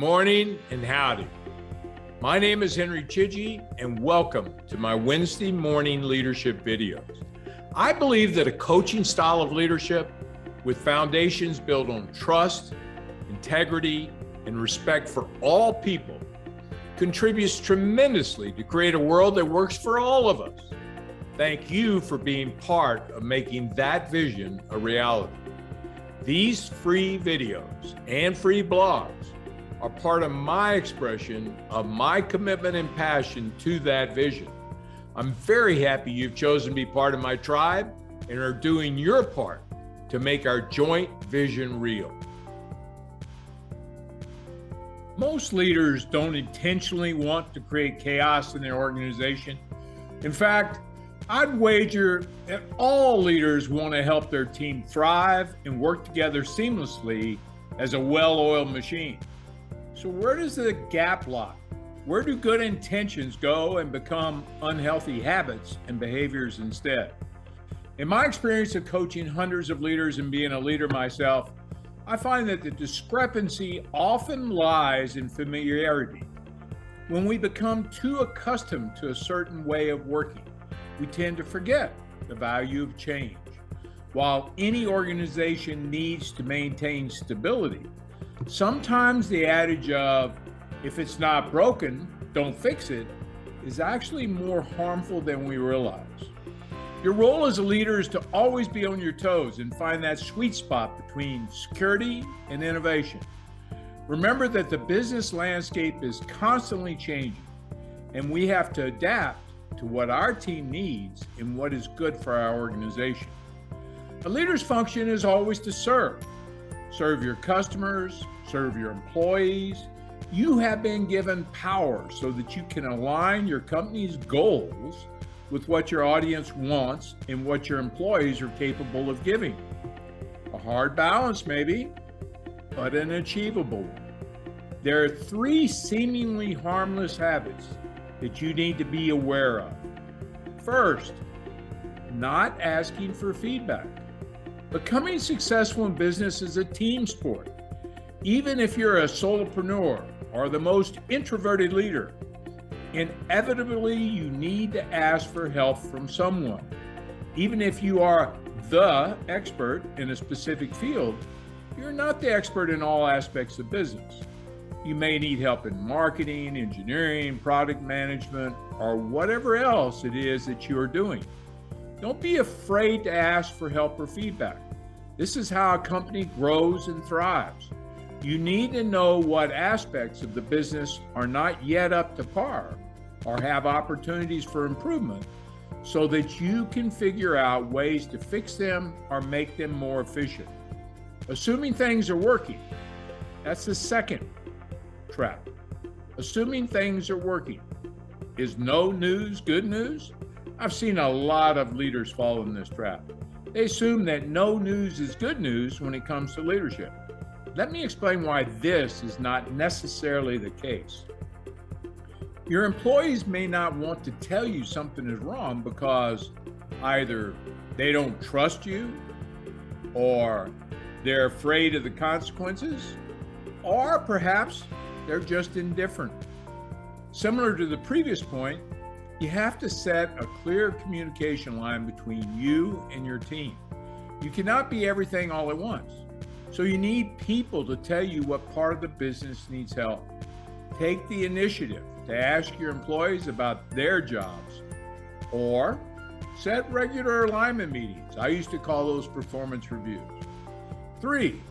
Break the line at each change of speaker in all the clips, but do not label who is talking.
morning and howdy. My name is Henry Chidgey and welcome to my Wednesday morning leadership videos. I believe that a coaching style of leadership with foundations built on trust, integrity, and respect for all people contributes tremendously to create a world that works for all of us. Thank you for being part of making that vision a reality. These free videos and free blogs are part of my expression of my commitment and passion to that vision. I'm very happy you've chosen to be part of my tribe and are doing your part to make our joint vision real. Most leaders don't intentionally want to create chaos in their organization. In fact, I'd wager that all leaders want to help their team thrive and work together seamlessly as a well-oiled machine. So where does the gap lie? Where do good intentions go and become unhealthy habits and behaviors instead? In my experience of coaching hundreds of leaders and being a leader myself, I find that the discrepancy often lies in familiarity. When we become too accustomed to a certain way of working, we tend to forget the value of change. While any organization needs to maintain stability, sometimes the adage of, if it's not broken, don't fix it, is actually more harmful than we realize. Your role as a leader is to always be on your toes and find that sweet spot between security and innovation. Remember that the business landscape is constantly changing, and we have to adapt to what our team needs and what is good for our organization. A leader's function is always to serve. Serve your customers, serve your employees. You have been given power so that you can align your company's goals with what your audience wants and what your employees are capable of giving. A hard balance maybe, but an achievable one. There are three seemingly harmless habits that you need to be aware of. First, not asking for feedback. Becoming successful in business is a team sport. Even if you're a solopreneur or the most introverted leader, inevitably you need to ask for help from someone. Even if you are the expert in a specific field, you're not the expert in all aspects of business. You may need help in marketing, engineering, product management, or whatever else it is that you are doing. Don't be afraid to ask for help or feedback. This is how a company grows and thrives. You need to know what aspects of the business are not yet up to par or have opportunities for improvement so that you can figure out ways to fix them or make them more efficient. Assuming things are working, that's the second trap. Assuming things are working. Is no news good news? I've seen a lot of leaders fall in this trap. They assume that no news is good news when it comes to leadership. Let me explain why this is not necessarily the case. Your employees may not want to tell you something is wrong because either they don't trust you, or they're afraid of the consequences, or perhaps they're just indifferent. Similar to the previous point, you have to set a clear communication line between you and your team. You cannot be everything all at once. So you need people to tell you what part of the business needs help. Take the initiative to ask your employees about their jobs, or set regular alignment meetings. I used to call those performance reviews. 3,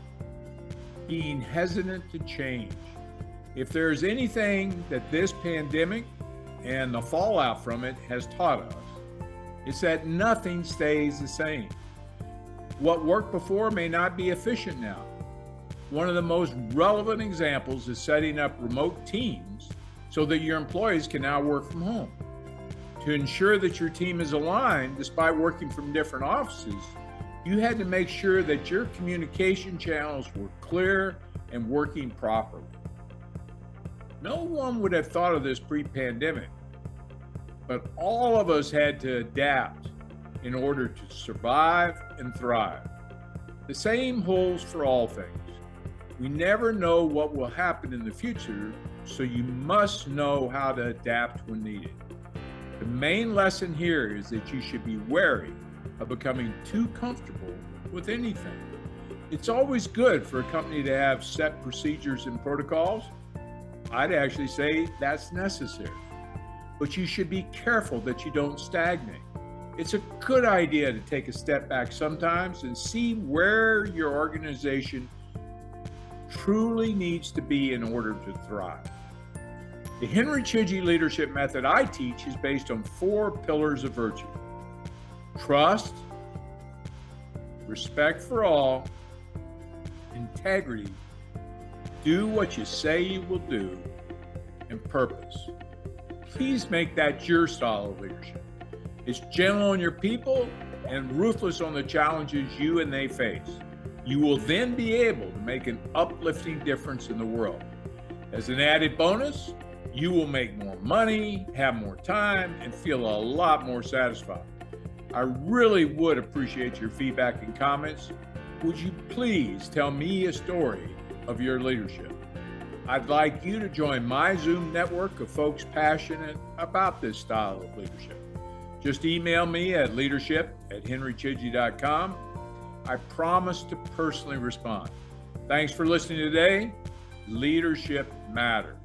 being hesitant to change. If there's anything that this pandemic and the fallout from it has taught us, it's that nothing stays the same. What worked before may not be efficient now. One of the most relevant examples is setting up remote teams so that your employees can now work from home. To ensure that your team is aligned despite working from different offices, you had to make sure that your communication channels were clear and working properly. No one would have thought of this pre-pandemic, but all of us had to adapt in order to survive and thrive. The same holds for all things. We never know what will happen in the future, so you must know how to adapt when needed. The main lesson here is that you should be wary of becoming too comfortable with anything. It's always good for a company to have set procedures and protocols. I'd actually say that's necessary. But you should be careful that you don't stagnate. It's a good idea to take a step back sometimes and see where your organization truly needs to be in order to thrive. The Henry Chidgey leadership method I teach is based on 4 pillars of virtue: trust, respect for all, integrity, do what you say you will do, and purpose. Please make that your style of leadership. It's gentle on your people and ruthless on the challenges you and they face. You will then be able to make an uplifting difference in the world. As an added bonus, you will make more money, have more time, and feel a lot more satisfied. I really would appreciate your feedback and comments. Would you please tell me a story of your leadership? I'd like you to join my Zoom network of folks passionate about this style of leadership. Just email me at leadership@henrychidgey.com. I promise to personally respond. Thanks for listening today. Leadership matters.